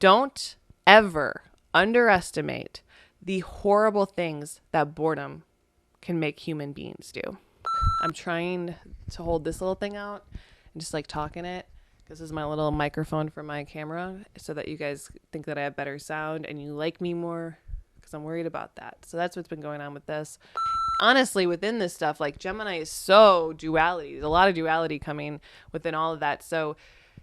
Don't ever underestimate the horrible things that boredom can make human beings do. I'm trying to hold this little thing out and just like talk in it. This is my little microphone for my camera so that you guys think that I have better sound and you like me more, because I'm worried about that. So that's what's been going on with this. Honestly, within this stuff, like Gemini is so duality. There's a lot of duality coming within all of that. So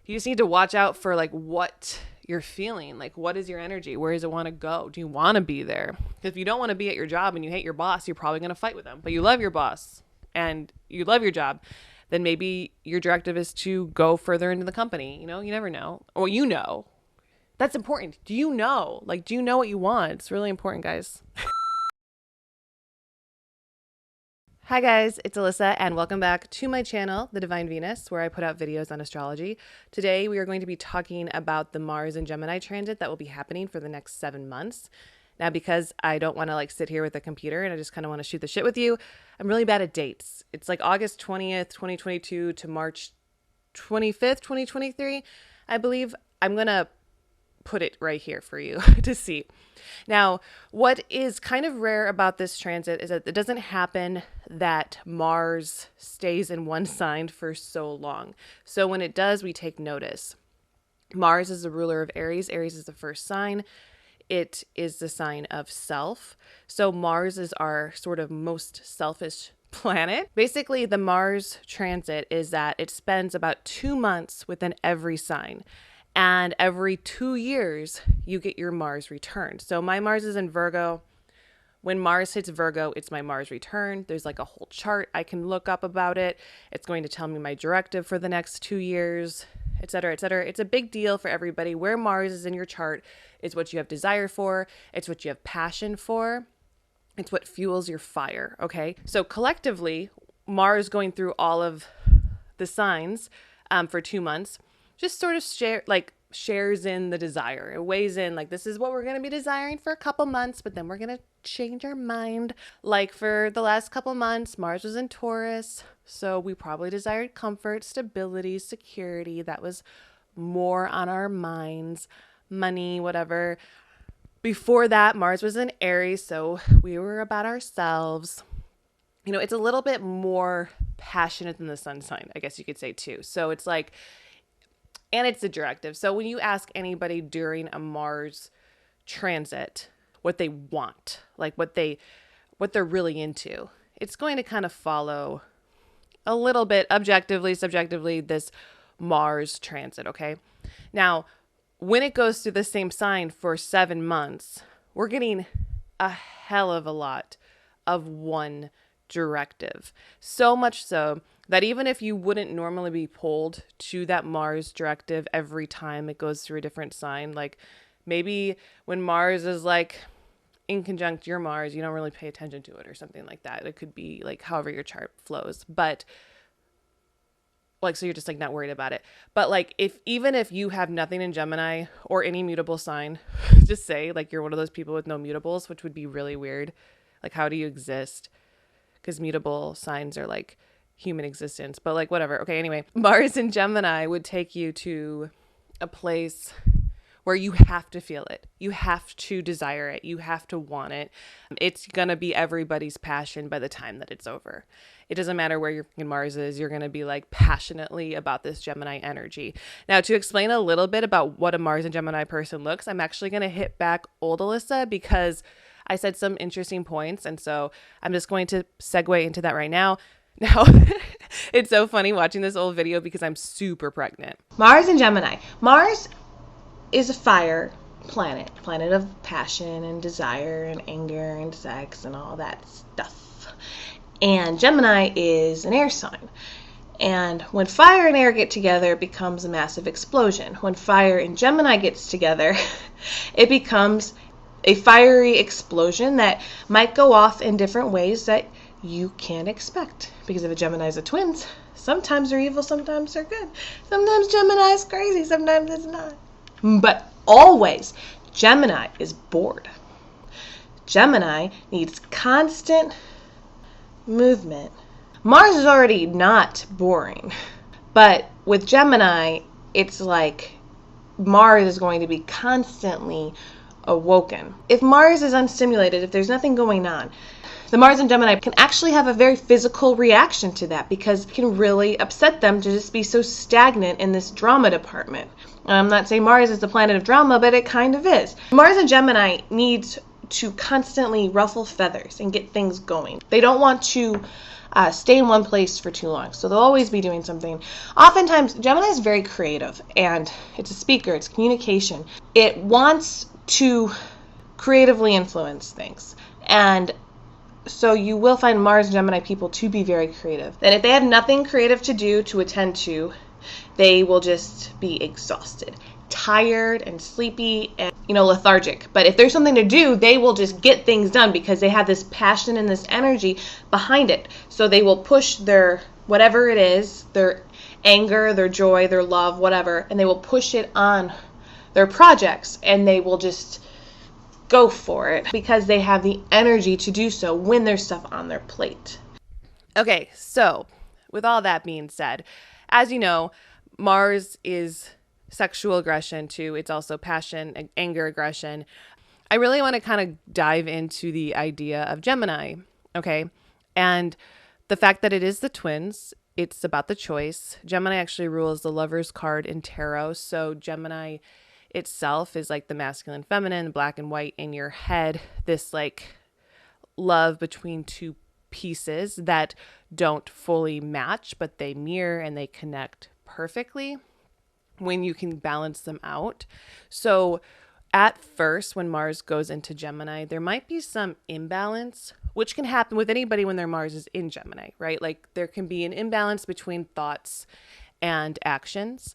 you just need to watch out for like what you're feeling. Like, what is your energy? Where does it want to go? Do you want to be there? If you don't want to be at your job and you hate your boss, you're probably going to fight with them. But you love your boss and you love your job, then maybe your directive is to go further into the company. You know, you never know. Or you know. That's important. Do you know? Like, do you know what you want? It's really important, guys. Hi guys, it's Alyssa and welcome back to my channel, The Divine Venus, where I put out videos on astrology. Today we are going to be talking about the Mars and Gemini transit that will be happening for the next 7 months. Now, because I don't want to like sit here with a computer and I just kind of want to shoot the shit with you, I'm really bad at dates. It's like August 20th, 2022 to March 25th, 2023, I believe. I'm going to put it right here for you to see. Now, what is kind of rare about this transit is that it doesn't happen that Mars stays in one sign for so long. So when it does, we take notice. Mars is the ruler of Aries. Aries is the first sign. It is the sign of self. So Mars is our sort of most selfish planet. Basically, the Mars transit is that it spends about 2 months within every sign. And every 2 years, you get your Mars return. So my Mars is in Virgo. When Mars hits Virgo, it's my Mars return. There's like a whole chart I can look up about it. It's going to tell me my directive for the next 2 years, et cetera, et cetera. It's a big deal for everybody. Where Mars is in your chart is what you have desire for. It's what you have passion for. It's what fuels your fire, okay? So collectively, Mars going through all of the signs for 2 months just sort of shares in the desire. It weighs in like, this is what we're going to be desiring for a couple months, but then we're going to change our mind. Like for the last couple months, Mars was in Taurus. So we probably desired comfort, stability, security. That was more on our minds, money, whatever. Before that, Mars was in Aries. So we were about ourselves. You know, it's a little bit more passionate than the sun sign, I guess you could say too. So it's like, and it's a directive. So when you ask anybody during a Mars transit what they want, like what they're really into, it's going to kind of follow a little bit objectively, subjectively, this Mars transit, okay? Now, when it goes through the same sign for 7 months, we're getting a hell of a lot of one directive. So much so that even if you wouldn't normally be pulled to that Mars directive every time it goes through a different sign, like maybe when Mars is like in conjunct your Mars, you don't really pay attention to it or something like that. It could be like however your chart flows, but like, so you're just like not worried about it. But like, even if you have nothing in Gemini or any mutable sign, just say like you're one of those people with no mutables, which would be really weird. Like, how do you exist? Because mutable signs are like human existence, but like whatever. Okay, anyway, Mars in Gemini would take you to a place where you have to feel it. You have to desire it. You have to want it. It's going to be everybody's passion by the time that it's over. It doesn't matter where your Mars is. You're going to be like passionately about this Gemini energy. Now, to explain a little bit about what a Mars and Gemini person looks, I'm actually going to hit back old Alyssa because I said some interesting points. And so I'm just going to segue into that right now. Now, it's so funny watching this old video because I'm super pregnant. Mars and Gemini. Mars is a fire planet of passion and desire and anger and sex and all that stuff. And Gemini is an air sign. And when fire and air get together, it becomes a massive explosion. When fire and Gemini gets together, it becomes a fiery explosion that might go off in different ways that you can't expect. Because if a Gemini is a twins, sometimes they're evil, sometimes they're good. Sometimes Gemini is crazy, sometimes it's not. But always, Gemini is bored. Gemini needs constant movement. Mars is already not boring. But with Gemini, it's like Mars is going to be constantly awoken. If Mars is unstimulated, if there's nothing going on, the Mars in Gemini can actually have a very physical reaction to that, because it can really upset them to just be so stagnant in this drama department. And I'm not saying Mars is the planet of drama, but it kind of is. Mars in Gemini needs to constantly ruffle feathers and get things going. They don't want to stay in one place for too long, so they'll always be doing something. Oftentimes, Gemini is very creative, and it's a speaker, it's communication. It wants to creatively influence things, and so you will find Mars and Gemini people to be very creative. And if they have nothing creative to do, to attend to, they will just be exhausted, tired and sleepy and, lethargic. But if there's something to do, they will just get things done because they have this passion and this energy behind it. So they will push their, whatever it is, their anger, their joy, their love, whatever, and they will push it on their projects, and they will just go for it because they have the energy to do so when there's stuff on their plate. Okay, so with all that being said, as you know, Mars is sexual aggression too. It's also passion, anger, aggression. I really want to kind of dive into the idea of Gemini, okay? And the fact that it is the twins, it's about the choice. Gemini actually rules the Lover's card in tarot. So Gemini itself is like the masculine, feminine, black and white in your head. This like love between two pieces that don't fully match, but they mirror and they connect perfectly when you can balance them out. So at first, when Mars goes into Gemini, there might be some imbalance, which can happen with anybody when their Mars is in Gemini, right? Like there can be an imbalance between thoughts and actions.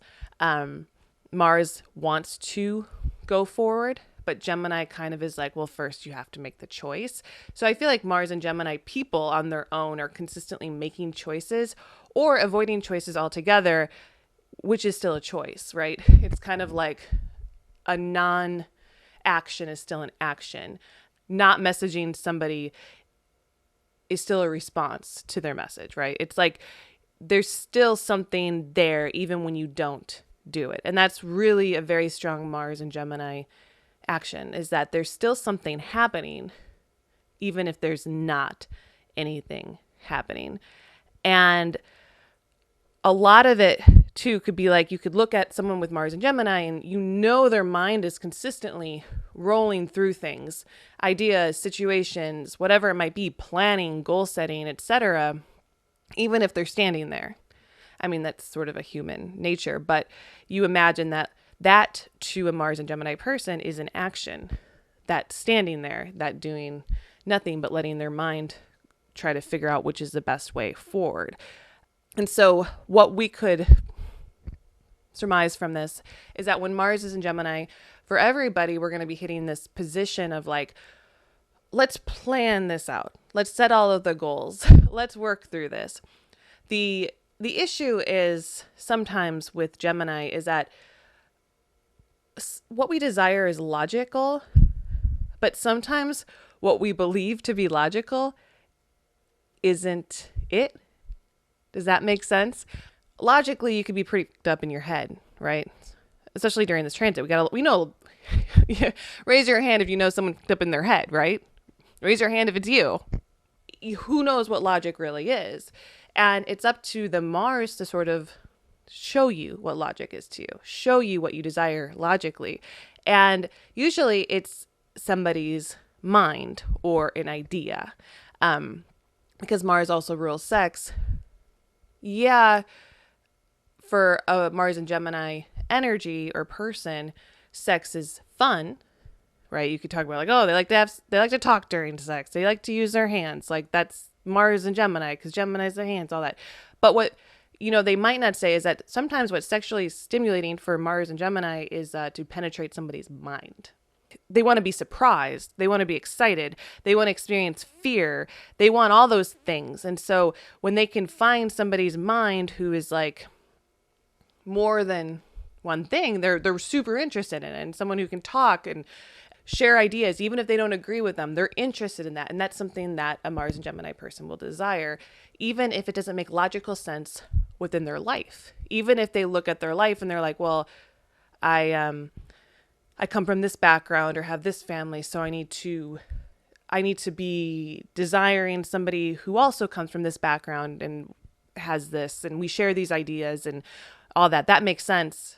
Mars wants to go forward, but Gemini kind of is like, well, first you have to make the choice. So I feel like Mars and Gemini people on their own are consistently making choices or avoiding choices altogether, which is still a choice, right? It's kind of like a non-action is still an action. Not messaging somebody is still a response to their message, right? It's like there's still something there even when you don't do it. And that's really a very strong Mars and Gemini action, is that there's still something happening even if there's not anything happening. And a lot of it too could be like, you could look at someone with Mars and Gemini and their mind is consistently rolling through things, ideas, situations, whatever it might be, planning, goal setting, etc., even if they're standing there. I mean, that's sort of a human nature, but you imagine that to a Mars and Gemini person is an action, that standing there, that doing nothing but letting their mind try to figure out which is the best way forward. And so what we could surmise from this is that when Mars is in Gemini, for everybody, we're going to be hitting this position of like, let's plan this out. Let's set all of the goals. Let's work through this. The issue is sometimes with Gemini is that what we desire is logical, but sometimes what we believe to be logical isn't it. Does that make sense? Logically, you could be pretty up in your head, right? Especially during this transit. We know, raise your hand if you know someone up in their head, right? Raise your hand if it's you. Who knows what logic really is? And it's up to the Mars to sort of show you what logic is to you, show you what you desire logically. And usually it's somebody's mind or an idea. Because Mars also rules sex. Yeah, for a Mars and Gemini energy or person, sex is fun, right? You could talk about like, oh, they like to talk during sex. They like to use their hands. Like that's Mars and Gemini, because Gemini's their hands, all that. But what, they might not say is that sometimes what's sexually stimulating for Mars and Gemini is to penetrate somebody's mind. They want to be surprised. They want to be excited. They want to experience fear. They want all those things. And so when they can find somebody's mind who is like more than one thing, they're super interested in it. And someone who can talk and share ideas, even if they don't agree with them, they're interested in that. And that's something that a Mars and Gemini person will desire, even if it doesn't make logical sense within their life. Even if they look at their life and they're like, well, I come from this background or have this family, so I need to be desiring somebody who also comes from this background and has this, and we share these ideas and all that. That makes sense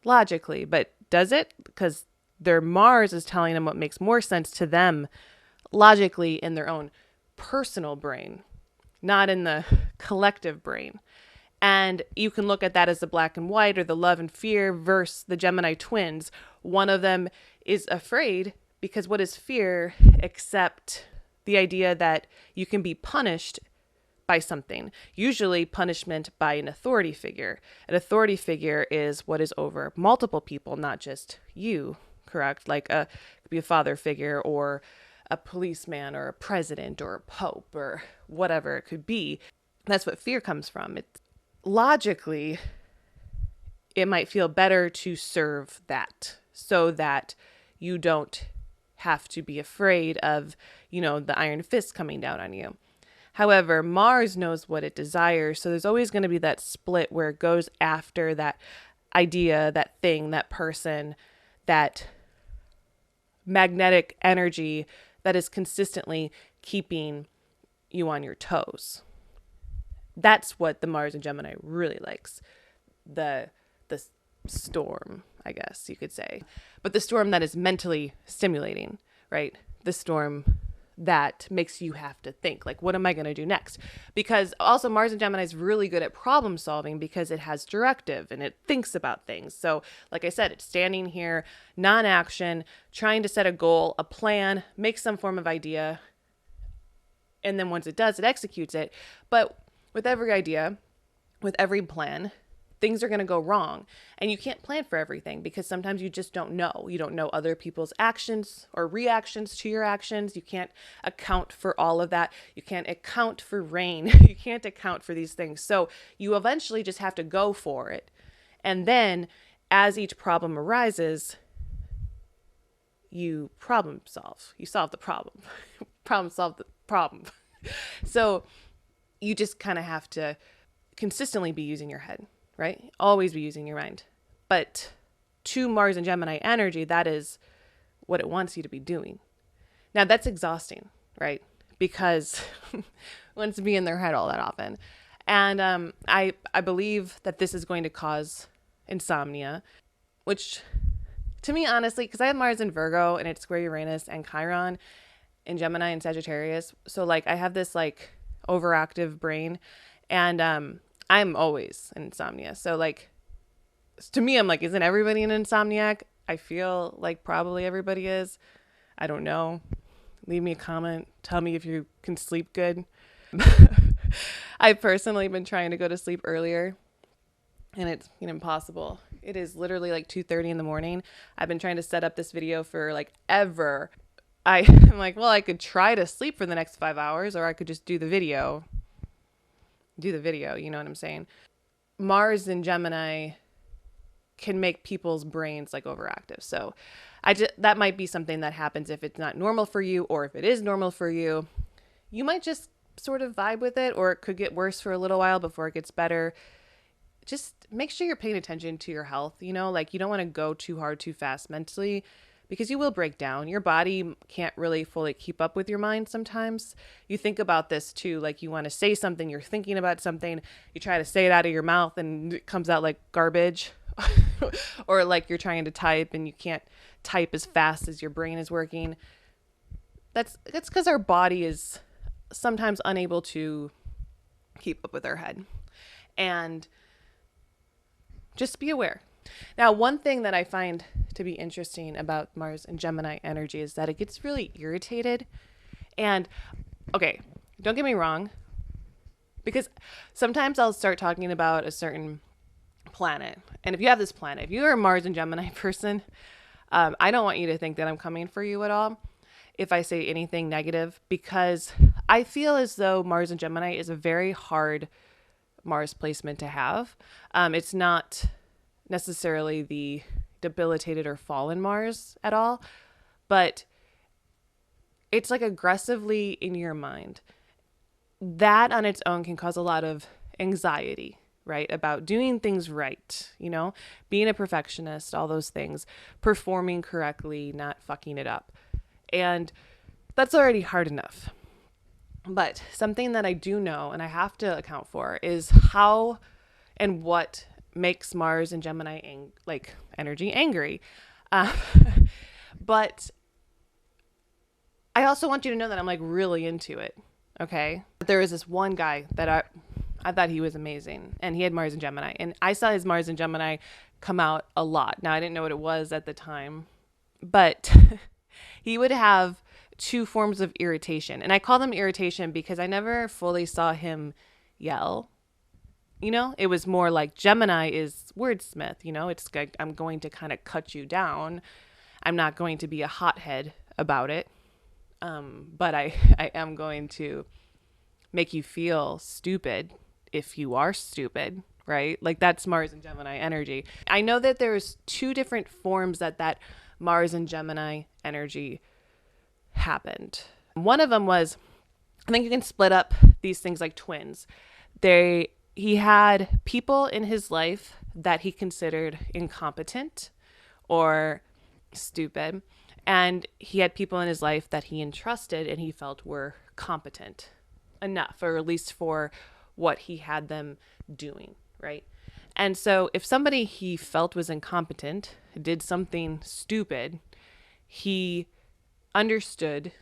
logically, but does it? Because their Mars is telling them what makes more sense to them logically in their own personal brain, not in the collective brain. And you can look at that as the black and white or the love and fear versus the Gemini twins. One of them is afraid because what is fear except the idea that you can be punished by something, usually punishment by an authority figure. An authority figure is what is over multiple people, not just you, correct? Like it could be a father figure or a policeman or a president or a pope or whatever it could be. That's what fear comes from. It's logically, it might feel better to serve that so that you don't have to be afraid of, the iron fist coming down on you. However, Mars knows what it desires. So there's always going to be that split where it goes after that idea, that thing, that person, that magnetic energy that is consistently keeping you on your toes. That's what the Mars and Gemini really likes. The storm, I guess you could say. But the storm that is mentally stimulating, right? The storm that makes you have to think, like, what am I going to do next? Because also Mars and Gemini is really good at problem solving because it has directive and it thinks about things. So like I said, it's standing here, non-action, trying to set a goal, a plan, make some form of idea. And then once it does, it executes it. But with every idea, with every plan, things are going to go wrong. And you can't plan for everything because sometimes you just don't know. You don't know other people's actions or reactions to your actions. You can't account for all of that. You can't account for rain. You can't account for these things. So you eventually just have to go for it. And then as each problem arises, you problem solve. You solve the problem. Problem solve the problem. So you just kind of have to consistently be using your head, right? Always be using your mind. But to Mars and Gemini energy, that is what it wants you to be doing. Now that's exhausting, right? Because it wants to be in their head all that often. And I believe that this is going to cause insomnia, which to me, honestly, because I have Mars in Virgo and it's square Uranus and Chiron in Gemini and Sagittarius. So like I have this like overactive brain and I'm always in insomnia. So like to me, I'm like, isn't everybody an insomniac? I feel like probably everybody is. I don't know. Leave me a comment. Tell me if you can sleep good. I've personally been trying to go to sleep earlier and it's impossible. It is literally like 2:30 in the morning. I've been trying to set up this video for like ever. I'm like, well, I could try to sleep for the next 5 hours or I could just do the video. You know what I'm saying? Mars and Gemini can make people's brains like overactive. So that might be something that happens if it's not normal for you, or if it is normal for you, you might just sort of vibe with it, or it could get worse for a little while before it gets better. Just make sure you're paying attention to your health, like you don't want to go too hard, too fast mentally, because you will break down. Your body can't really fully keep up with your mind sometimes. You think about this too, like you want to say something, you're thinking about something, you try to say it out of your mouth and it comes out like garbage. Or like you're trying to type and you can't type as fast as your brain is working. That's because our body is sometimes unable to keep up with our head. And just be aware. Now, one thing that I find to be interesting about Mars and Gemini energy is that it gets really irritated. And okay, don't get me wrong, because sometimes I'll start talking about a certain planet. And if you have this planet, if you're a Mars and Gemini person, I don't want you to think that I'm coming for you at all if I say anything negative, because I feel as though Mars and Gemini is a very hard Mars placement to have. It's not necessarily the debilitated or fallen Mars at all, but it's like aggressively in your mind. That on its own can cause a lot of anxiety, right? About doing things right, being a perfectionist, all those things, performing correctly, not fucking it up. And that's already hard enough. But something that I do know and I have to account for is how and what makes Mars and Gemini energy angry. Uh, but I also want you to know that I'm like really into it. Okay. There was this one guy that I thought he was amazing, and he had Mars and Gemini, and I saw his Mars and Gemini come out a lot. Now I didn't know what it was at the time, but he would have two forms of irritation, and I call them irritation because I never fully saw him yell. It was more like Gemini is wordsmith, it's like I'm going to kind of cut you down. I'm not going to be a hothead about it. But I am going to make you feel stupid if you are stupid, right? Like that's Mars and Gemini energy. I know that there's two different forms that Mars and Gemini energy happened. One of them was, I think you can split up these things like twins. He had people in his life that he considered incompetent or stupid. And he had people in his life that he entrusted and he felt were competent enough, or at least for what he had them doing, right? And so if somebody he felt was incompetent did something stupid, he understood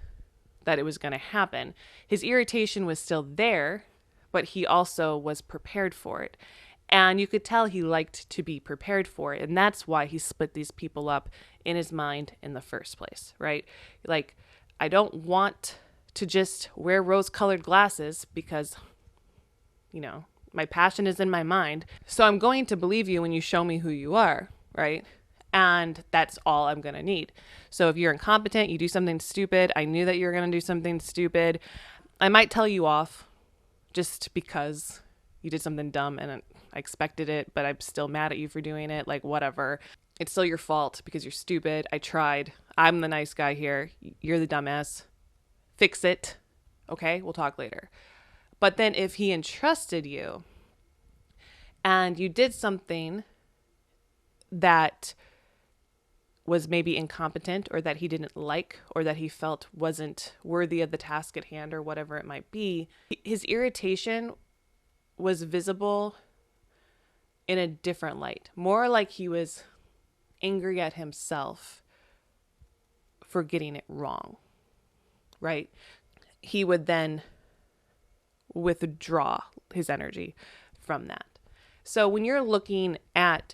that it was going to happen. His irritation was still there, but he also was prepared for it. And you could tell he liked to be prepared for it. And that's why he split these people up in his mind in the first place, right? Like, I don't want to just wear rose-colored glasses because, my passion is in my mind. So I'm going to believe you when you show me who you are, right? And that's all I'm going to need. So if you're incompetent, you do something stupid, I knew that you were going to do something stupid. I might tell you off just because you did something dumb and I expected it, but I'm still mad at you for doing it. Like, whatever. It's still your fault because you're stupid. I tried. I'm the nice guy here. You're the dumbass. Fix it. Okay, we'll talk later. But then if he entrusted you and you did something that was maybe incompetent or that he didn't like or that he felt wasn't worthy of the task at hand or whatever it might be, his irritation was visible in a different light. More like he was angry at himself for getting it wrong, right? He would then withdraw his energy from that. So when you're looking at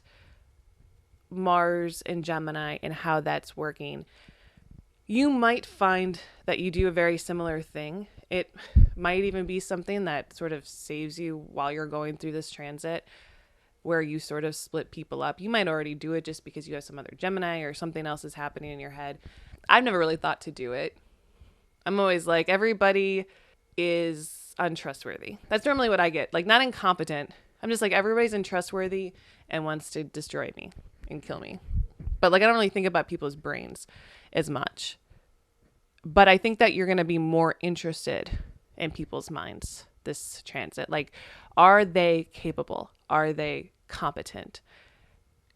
Mars and Gemini and how that's working, you might find that you do a very similar thing. It might even be something that sort of saves you while you're going through this transit, where you sort of split people up. You might already do it just because you have some other Gemini or something else is happening in your head. I've never really thought to do it. I'm always like, everybody is untrustworthy. That's normally what I get. Like, not incompetent. I'm just like, everybody's untrustworthy and wants to destroy me and kill me. But like, I don't really think about people's brains as much. But I think that you're going to be more interested in people's minds this transit. Like, are they capable? Are they competent?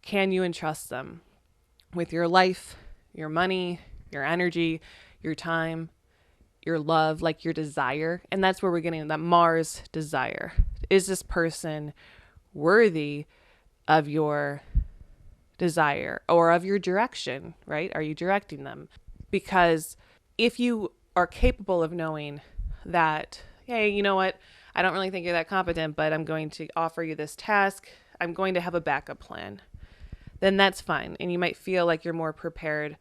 Can you entrust them with your life, your money, your energy, your time, your love, like your desire? And that's where we're getting that Mars desire. Is this person worthy of your desire or of your direction, right? Are you directing them? Because if you are capable of knowing that, hey, you know what? I don't really think you're that competent, but I'm going to offer you this task. I'm going to have a backup plan. Then that's fine. And you might feel like you're more prepared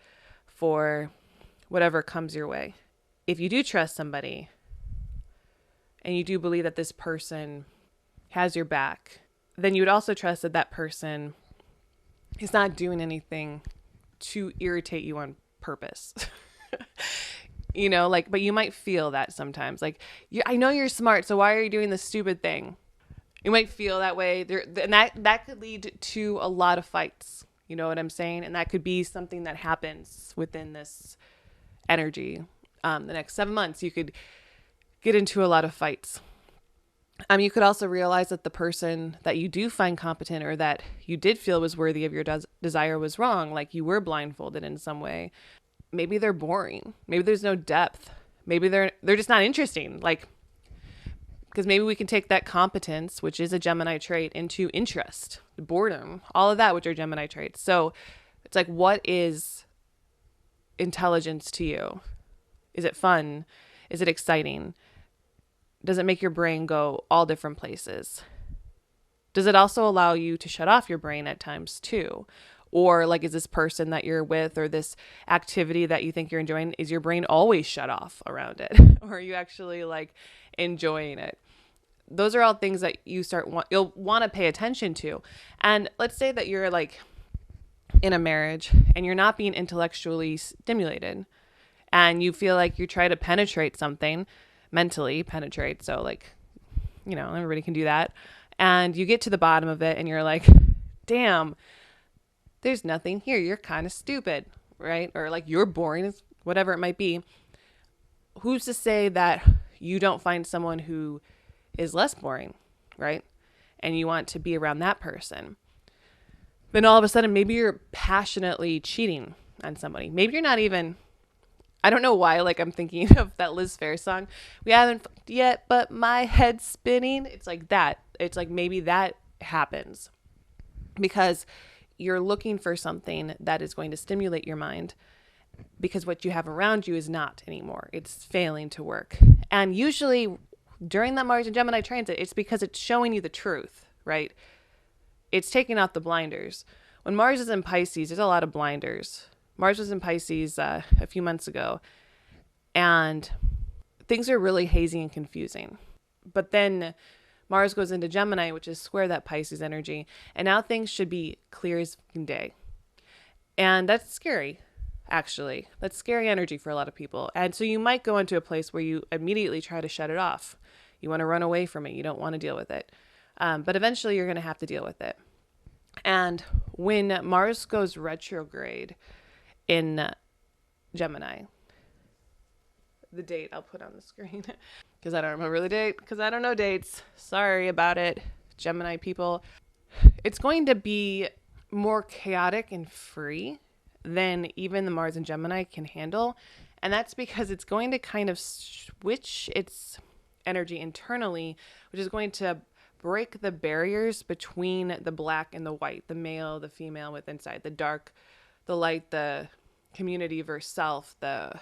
for whatever comes your way. If you do trust somebody and you do believe that this person has your back, then you would also trust that that person is not doing anything to irritate you on purpose. But you might feel that sometimes. Like, I know you're smart, so why are you doing this stupid thing? You might feel that way. And that could lead to a lot of fights. You know what I'm saying? And that could be something that happens within this energy. The next 7 months, you could get into a lot of fights. You could also realize that the person that you do find competent or that you did feel was worthy of your desire was wrong. Like you were blindfolded in some way. Maybe they're boring. Maybe there's no depth. Maybe they're just not interesting. Like, because maybe we can take that competence, which is a Gemini trait, into interest, boredom, all of that, which are Gemini traits. So it's like, what is intelligence to you? Is it fun? Is it exciting? Does it make your brain go all different places? Does it also allow you to shut off your brain at times too? Or like, is this person that you're with or this activity that you think you're enjoying, is your brain always shut off around it? Or are you actually like enjoying it? Those are all things that you'll want to pay attention to. And let's say that you're like in a marriage and you're not being intellectually stimulated and you feel like you try to penetrate something, mentally penetrate. So like, everybody can do that. And you get to the bottom of it and you're like, damn, there's nothing here. You're kind of stupid, right? Or like you're boring, whatever it might be. Who's to say that you don't find someone who is less boring, right? And you want to be around that person. Then all of a sudden, maybe you're passionately cheating on somebody. Maybe you're not even, I don't know why, like I'm thinking of that Liz Phair song. We haven't fucked yet, but my head's spinning. It's like that. It's like maybe that happens because you're looking for something that is going to stimulate your mind because what you have around you is not anymore. It's failing to work. And usually during that Mars and Gemini transit, it's because it's showing you the truth, right? It's taking out the blinders. When Mars is in Pisces, there's a lot of blinders. Mars was in Pisces a few months ago, and things are really hazy and confusing. But then Mars goes into Gemini, which is square that Pisces energy, and now things should be clear as day. And that's scary, actually. That's scary energy for a lot of people. And so you might go into a place where you immediately try to shut it off. You want to run away from it. You don't want to deal with it. But eventually you're going to have to deal with it. And when Mars goes retrograde in Gemini, the date I'll put on the screen because I don't remember the date because I don't know dates. Sorry about it, Gemini people. It's going to be more chaotic and free than even the Mars and Gemini can handle. And that's because it's going to kind of switch its energy internally, which is going to break the barriers between the black and the white, the male, the female with inside, the dark, the light, the community versus self, the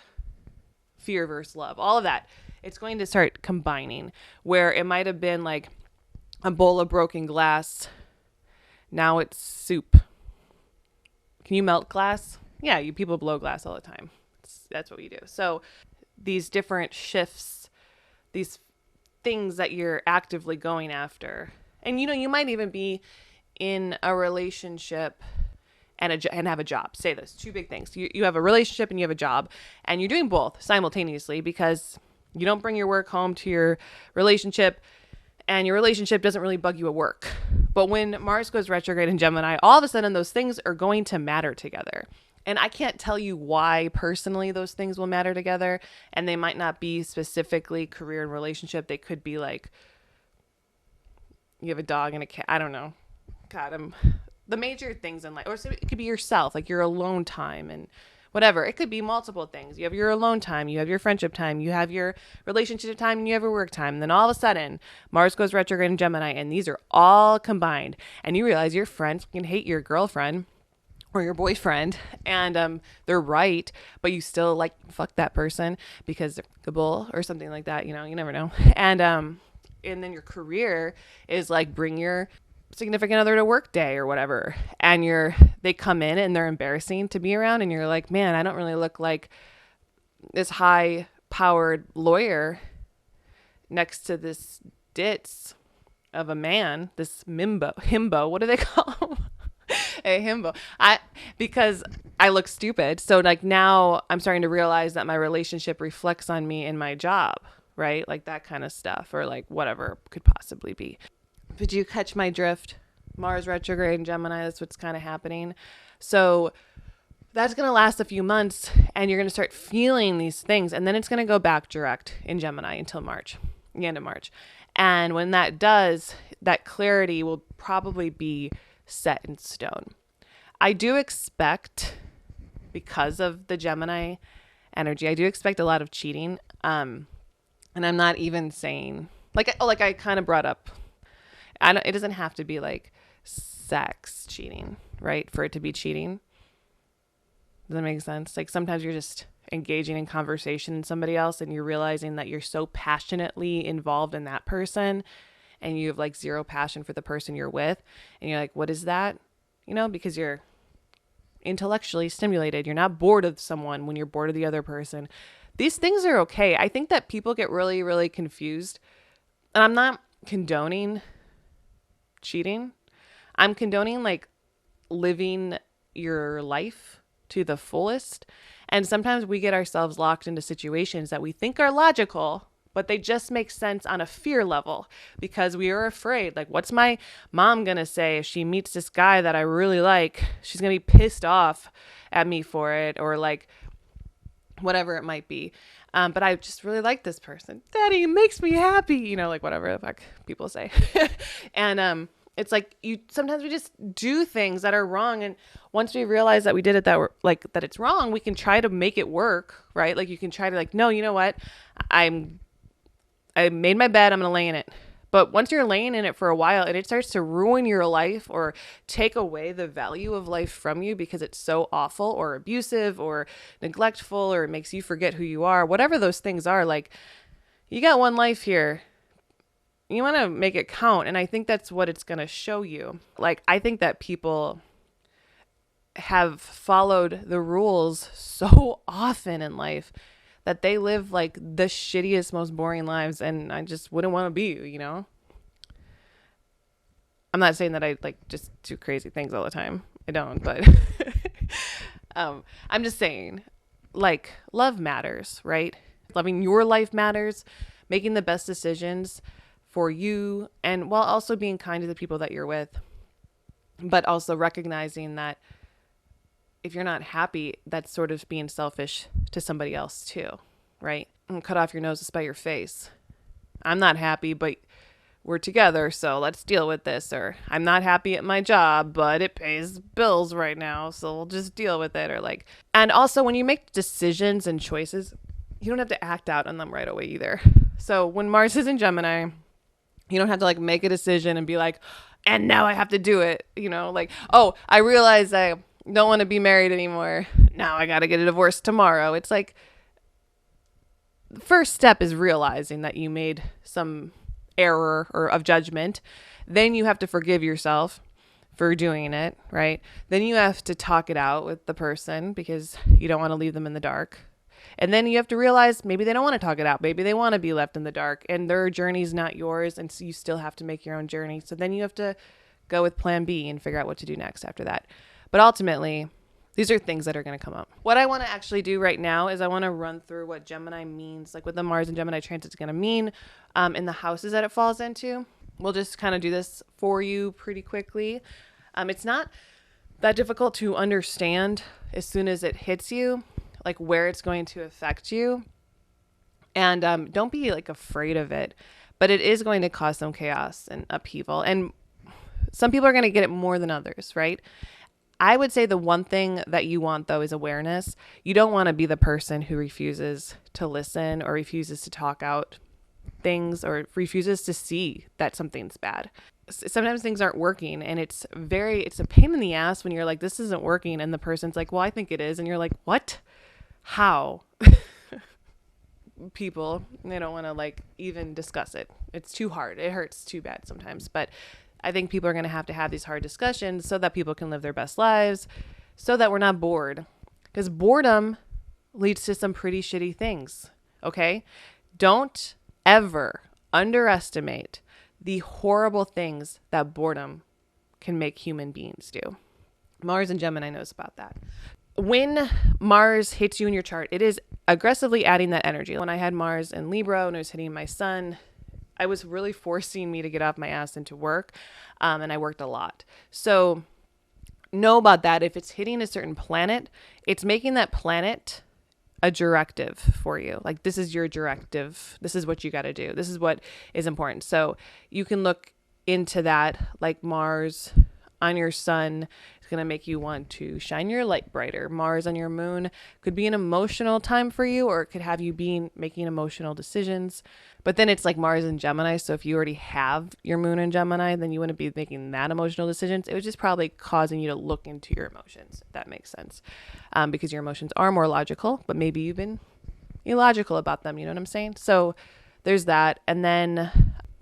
fear versus love, all of that. It's going to start combining where it might have been like a bowl of broken glass. Now it's soup. Can you melt glass? Yeah, you people blow glass all the time. That's what we do. So these different shifts, these things that you're actively going after. And you might even be in a relationship and have a job. Say this, two big things. You have a relationship and you have a job, and you're doing both simultaneously because you don't bring your work home to your relationship, and your relationship doesn't really bug you at work. But when Mars goes retrograde in Gemini, all of a sudden those things are going to matter together. And I can't tell you why personally those things will matter together. And they might not be specifically career and relationship. They could be like, you have a dog and a cat. I don't know. God, the major things in life. Or so it could be yourself, like your alone time and whatever. It could be multiple things. You have your alone time. You have your friendship time. You have your relationship time and you have your work time. And then all of a sudden, Mars goes retrograde in Gemini. And these are all combined. And you realize your friends can hate your girlfriend or your boyfriend, and they're right, but you still like fuck that person because they're fuckable or something like that. You never know. And then your career is like bring your significant other to work day or whatever, and they come in and they're embarrassing to be around, and you're like, man, I don't really look like this high powered lawyer next to this ditz of a man, this himbo. What do they call him? A himbo. Because I look stupid. So like now I'm starting to realize that my relationship reflects on me in my job, right? Like that kind of stuff, or like whatever could possibly be. Did you catch my drift? Mars retrograde in Gemini, that's what's kind of happening. So that's going to last a few months and you're going to start feeling these things. And then it's going to go back direct in Gemini until March, the end of March. And when that does, that clarity will probably be set in stone. I do expect, because of the Gemini energy, I do expect a lot of cheating. And I'm not even saying like I kind of brought up. It doesn't have to be like sex cheating, right? For it to be cheating. Does that make sense? Like sometimes you're just engaging in conversation with somebody else and you're realizing that you're so passionately involved in that person and you have like zero passion for the person you're with. And you're like, what is that? Because you're intellectually stimulated. You're not bored of someone when you're bored of the other person. These things are okay. I think that people get really, really confused. And I'm not condoning cheating. I'm condoning like living your life to the fullest. And sometimes we get ourselves locked into situations that we think are logical, but they just make sense on a fear level because we are afraid. Like, what's my mom going to say if she meets this guy that I really like? She's going to be pissed off at me for it, or like whatever it might be. But I just really like this person. Daddy makes me happy, like whatever the fuck people say. And it's like sometimes we just do things that are wrong. And once we realize that we did it, that it's wrong, we can try to make it work, right? Like you can try to like, no, you know what? I made my bed. I'm going to lay in it. But once you're laying in it for a while and it starts to ruin your life or take away the value of life from you because it's so awful or abusive or neglectful or it makes you forget who you are, whatever those things are, like you got one life here. You want to make it count. And I think that's what it's going to show you. Like, I think that people have followed the rules so often in life that they live like the shittiest, most boring lives. And I just wouldn't want to be you. I'm not saying that I like just do crazy things all the time. I don't, but I'm just saying like love matters, right? Loving your life matters, making the best decisions for you, and while also being kind to the people that you're with, but also recognizing that if you're not happy, that's sort of being selfish to somebody else too, right? And cut off your nose to spite your face. I'm not happy, but we're together, so let's deal with this. Or I'm not happy at my job, but it pays bills right now, so we'll just deal with it. Or like, and also when you make decisions and choices, you don't have to act out on them right away either. So when Mars is in Gemini, you don't have to like make a decision and be like, and now I have to do it. Like, oh, I realize I don't want to be married anymore. Now I got to get a divorce tomorrow. It's like the first step is realizing that you made some error or of judgment. Then you have to forgive yourself for doing it, right? Then you have to talk it out with the person because you don't want to leave them in the dark. And then you have to realize maybe they don't want to talk it out. Maybe they want to be left in the dark and their journey's not yours. And so you still have to make your own journey. So then you have to go with plan B and figure out what to do next after that. But ultimately, these are things that are going to come up. What I want to actually do right now is I want to run through what Gemini means, like what the Mars and Gemini transit is going to mean in the houses that it falls into. We'll just kind of do this for you pretty quickly. It's not that difficult to understand as soon as it hits you, like where it's going to affect you. And don't be like afraid of it, but it is going to cause some chaos and upheaval. And some people are going to get it more than others, right? I would say the one thing that you want, though, is awareness. You don't want to be the person who refuses to listen or refuses to talk out things or refuses to see that something's bad. Sometimes things aren't working and it's a pain in the ass when you're like, this isn't working. And the person's like, well, I think it is. And you're like, what? How? People, they don't want to like even discuss it. It's too hard. It hurts too bad sometimes. But I think people are going to have these hard discussions so that people can live their best lives, so that we're not bored. Because boredom leads to some pretty shitty things. Okay? Don't ever underestimate the horrible things that boredom can make human beings do. Mars and Gemini knows about that. When Mars hits you in your chart, it is aggressively adding that energy. When I had Mars in Libra and it was hitting my sun, I was really forcing me to get off my ass into work. And I worked a lot. So know about that. If it's hitting a certain planet, it's making that planet a directive for you. Like, this is your directive. This is what you got to do. This is what is important. So you can look into that, like Mars on your sun is going to make you want to shine your light brighter. Mars on your moon could be an emotional time for you, or it could have you making emotional decisions. But then it's like Mars in Gemini. So if you already have your moon in Gemini, then you wouldn't be making that emotional decisions. It was just probably causing you to look into your emotions, if that makes sense. Because your emotions are more logical, but maybe you've been illogical about them. You know what I'm saying? So there's that. And then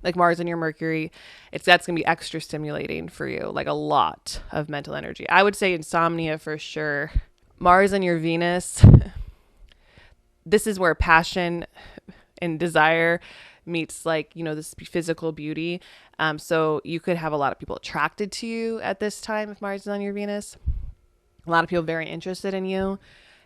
like Mars and your Mercury, that's going to be extra stimulating for you, like a lot of mental energy. I would say insomnia for sure. Mars and your Venus, this is where passion and desire meets, like, this physical beauty. So you could have a lot of people attracted to you at this time if Mars is on your Venus. A lot of people very interested in you.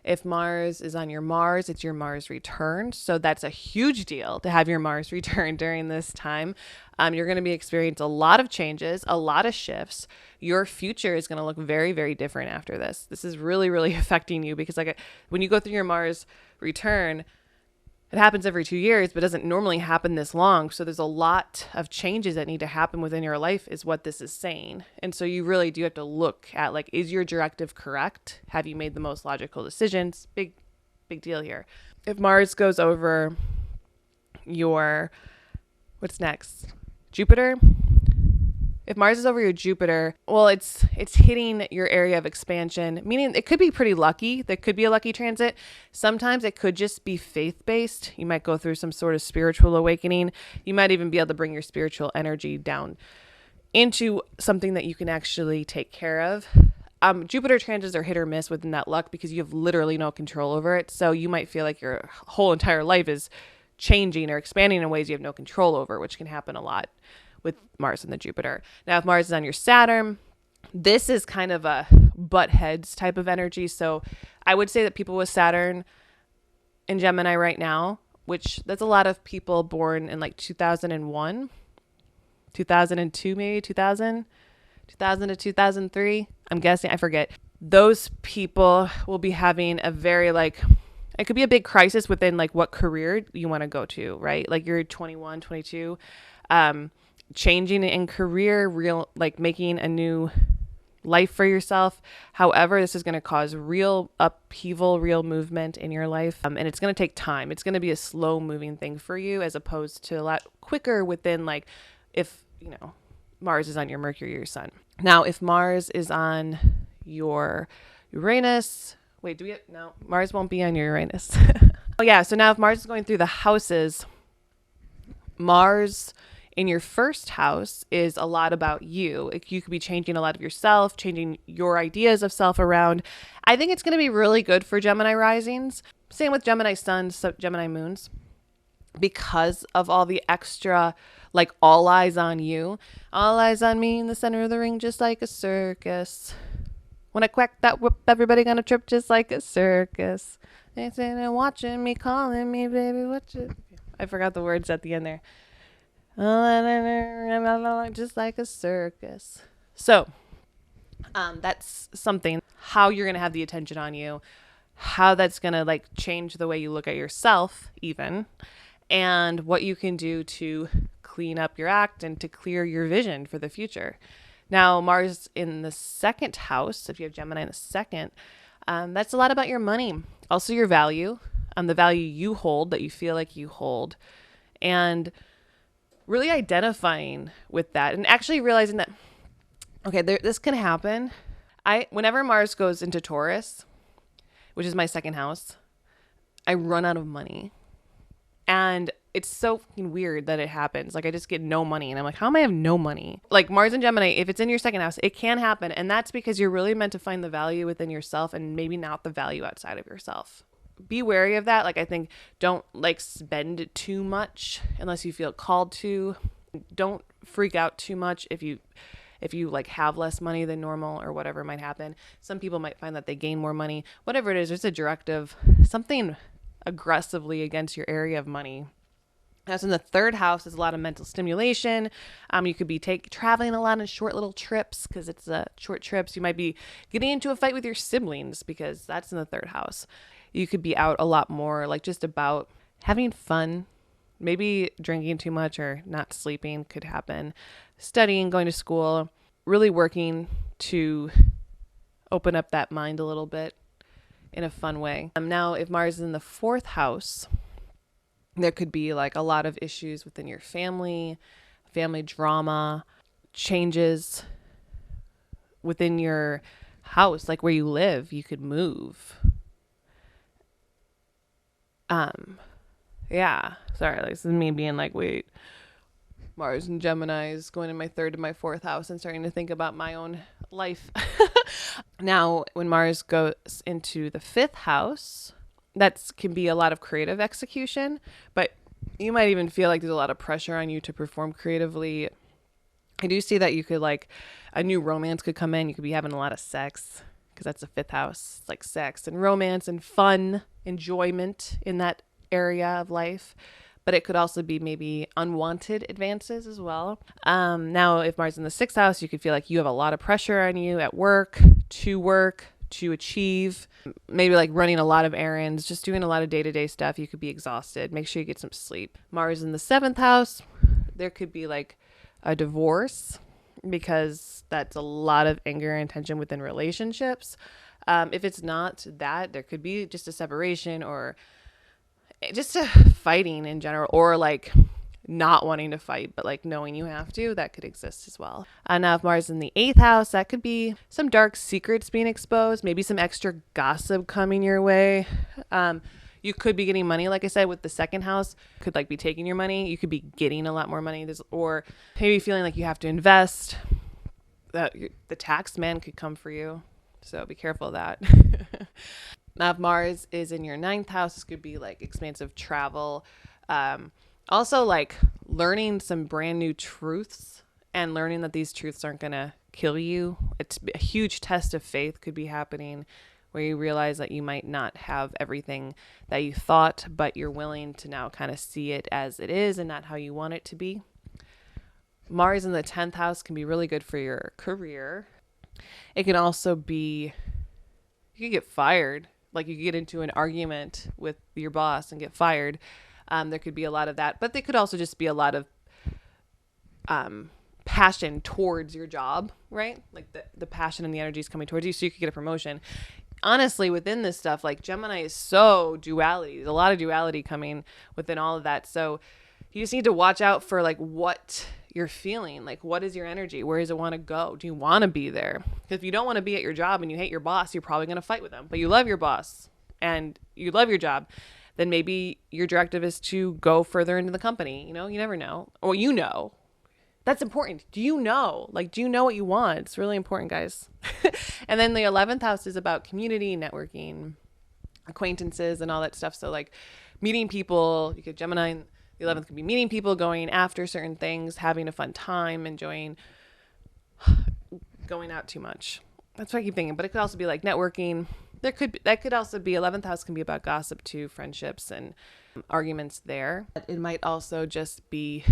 If Mars is on your Mars, it's your Mars return. So that's a huge deal to have your Mars return during this time. You're going to be experiencing a lot of changes, a lot of shifts. Your future is going to look very, very different after this. This is really, really affecting you because when you go through your Mars return, it happens every 2 years, but doesn't normally happen this long. So there's a lot of changes that need to happen within your life is what this is saying. And so you really do have to look at, like, is your directive correct? Have you made the most logical decisions? Big deal here. If Mars goes over what's next? Jupiter. If Mars is over your Jupiter, well, it's hitting your area of expansion, meaning it could be pretty lucky. There could be a lucky transit. Sometimes it could just be faith-based. You might go through some sort of spiritual awakening. You might even be able to bring your spiritual energy down into something that you can actually take care of. Jupiter transits are hit or miss within that luck because you have literally no control over it. So you might feel like your whole entire life is changing or expanding in ways you have no control over, which can happen a lot with Mars and the Jupiter. Now, if Mars is on your Saturn, this is kind of a butt heads type of energy. So I would say that people with Saturn in Gemini right now, which that's a lot of people born in like 2001, 2002, maybe 2000 to 2003. I'm guessing, I forget. Those people will be having a very it could be a big crisis within like what career you want to go to, right? Like you're 21, 22, changing in career, making a new life for yourself. However, this is going to cause real upheaval, real movement in your life. And it's going to take time. It's going to be a slow moving thing for you as opposed to a lot quicker within if, Mars is on your Mercury or your Sun. Now, if Mars is on your Uranus, no, Mars won't be on your Uranus. Oh yeah. So now if Mars is going through the houses, Mars in your first house is a lot about you. You could be changing a lot of yourself, changing your ideas of self around. I think it's going to be really good for Gemini risings. Same with Gemini suns, Gemini moons, because of all the extra, all eyes on you. All eyes on me in the center of the ring, just like a circus. When I quack that whip, everybody gonna trip just like a circus. They say they're watching me, calling me, baby, what you... I forgot the words at the end there. Just like a circus. So that's something, how you're going to have the attention on you, how that's going to change the way you look at yourself even, and what you can do to clean up your act and to clear your vision for the future. Now, Mars in the second house, if you have Gemini in the second, that's a lot about your money, also your value, the value you hold, that you feel like you hold, and really identifying with that and actually realizing that, okay, this can happen. Whenever Mars goes into Taurus, which is my second house, I run out of money. And it's so fucking weird that it happens. I just get no money. And I'm like, how am I have no money? Mars and Gemini, if it's in your second house, it can happen. And that's because you're really meant to find the value within yourself and maybe not the value outside of yourself. Be wary of that. I think don't spend too much unless you feel called to. Don't freak out too much if you have less money than normal or whatever might happen. Some people might find that they gain more money. Whatever it is, there's a directive, something aggressively against your area of money. As in the third house, is a lot of mental stimulation. You could be traveling a lot on short little trips because it's short trips. You might be getting into a fight with your siblings because that's in the third house. You could be out a lot more, like just about having fun. Maybe drinking too much or not sleeping could happen. Studying, going to school, really working to open up that mind a little bit in a fun way. Now, if Mars is in the 4th house, there could be like a lot of issues within your family, family drama, changes within your house, like where you live. You could move. Yeah. Sorry, like, this is me being like, wait, Mars and Gemini is going in my 3rd and my 4th house and starting to think about my own life. Now, when Mars goes into the 5th house, that can be a lot of creative execution, but you might even feel like there's a lot of pressure on you to perform creatively. I do see that you could, like, a new romance could come in. You could be having a lot of sex because that's the 5th house. It's like sex and romance and fun, enjoyment in that area of life. But it could also be maybe unwanted advances as well. Now, if Mars is in the 6th house, you could feel like you have a lot of pressure on you at work, to achieve, maybe like running a lot of errands, just doing a lot of day-to-day stuff. You could be exhausted. Make sure you get some sleep. Mars in the 7th house, there could be like a divorce because that's a lot of anger and tension within relationships. If it's not that, there could be just a separation or just a fighting in general, or like not wanting to fight, but like knowing you have to, that could exist as well. Now, if Mars in the 8th house, that could be some dark secrets being exposed, maybe some extra gossip coming your way. You could be getting money, like I said, with the 2nd house, could like be taking your money. You could be getting a lot more money, or maybe feeling like you have to invest. The tax man could come for you, so be careful of that. Now, if Mars is in your 9th house, this could be like expansive travel. Also, like learning some brand new truths and learning that these truths aren't going to kill you. It's a huge test of faith could be happening where you realize that you might not have everything that you thought, but you're willing to now kind of see it as it is and not how you want it to be. Mars in the 10th house can be really good for your career. It can also be, you can get fired. Like you could get into an argument with your boss and get fired. There could be a lot of that, but there could also just be a lot of passion towards your job, right? Like the passion and the energy is coming towards you, so you could get a promotion. Honestly, within this stuff, like Gemini is so duality. There's a lot of duality coming within all of that. So you just need to watch out for like what you're feeling. Like, what is your energy? Where does it want to go? Do you want to be there? If you don't want to be at your job and you hate your boss, you're probably going to fight with them. But you love your boss and you love your job, then maybe your directive is to go further into the company. You know, you never know. Or you know. That's important. Do you know? Like, do you know what you want? It's really important, guys. And then the 11th house is about community, networking, acquaintances, and all that stuff. So, like, meeting people. You could Gemini. The 11th could be meeting people, going after certain things, having a fun time, enjoying going out too much. That's what I keep thinking. But it could also be like networking. That could also be 11th house can be about gossip too, friendships and arguments there. It might also just be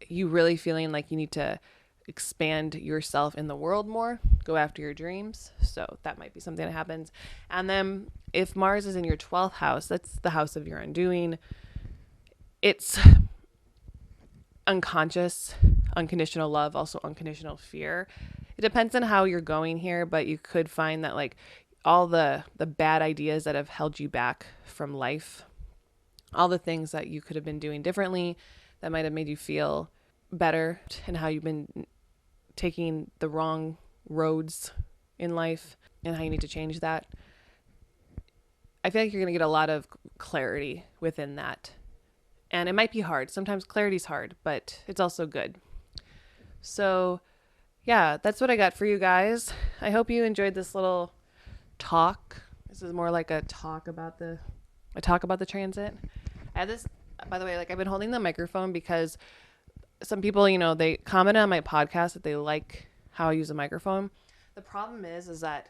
you really feeling like you need to expand yourself in the world more, go after your dreams. So that might be something that happens. And then if Mars is in your 12th house, that's the house of your undoing. It's unconscious, unconditional love, also unconditional fear. It depends on how you're going here, but you could find that like all the bad ideas that have held you back from life, all the things that you could have been doing differently that might have made you feel better, and how you've been taking the wrong roads in life and how you need to change that. I feel like you're going to get a lot of clarity within that. And it might be hard. Sometimes clarity is hard, but it's also good. So yeah, that's what I got for you guys. I hope you enjoyed this little talk. This is more like a talk about the transit. I had this, by the way, like I've been holding the microphone because some people, you know, they comment on my podcast that they like how I use a microphone. The problem is that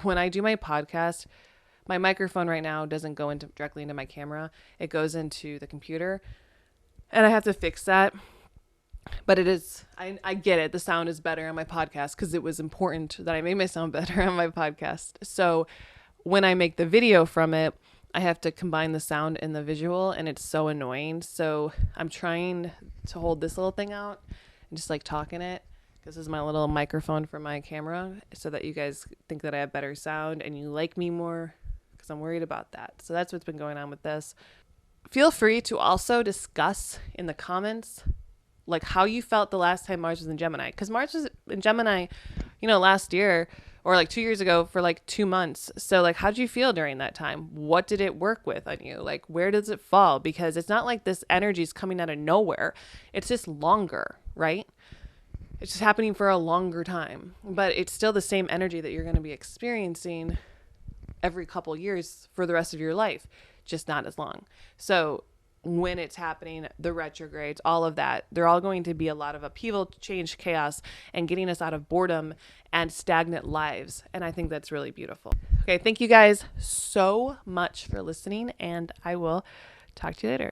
when I do my podcast, my microphone right now doesn't go directly into my camera. It goes into the computer, and I have to fix that. But it is, I get it. The sound is better on my podcast because it was important that I made my sound better on my podcast. So when I make the video from it, I have to combine the sound and the visual, and it's so annoying. So I'm trying to hold this little thing out and just like talk in it. This is my little microphone for my camera so that you guys think that I have better sound and you like me more, because I'm worried about that. So that's what's been going on with this. Feel free to also discuss in the comments like how you felt the last time Mars was in Gemini, because Mars was in Gemini, last year or like 2 years ago for like 2 months. So like, how'd you feel during that time? What did it work with on you? Like, where does it fall? Because it's not like this energy is coming out of nowhere. It's just longer, right? It's just happening for a longer time, but it's still the same energy that you're going to be experiencing every couple years for the rest of your life, just not as long. So when it's happening, the retrogrades, all of that, they're all going to be a lot of upheaval, change, chaos, and getting us out of boredom and stagnant lives. And I think that's really beautiful. Okay, thank you guys so much for listening, and I will talk to you later.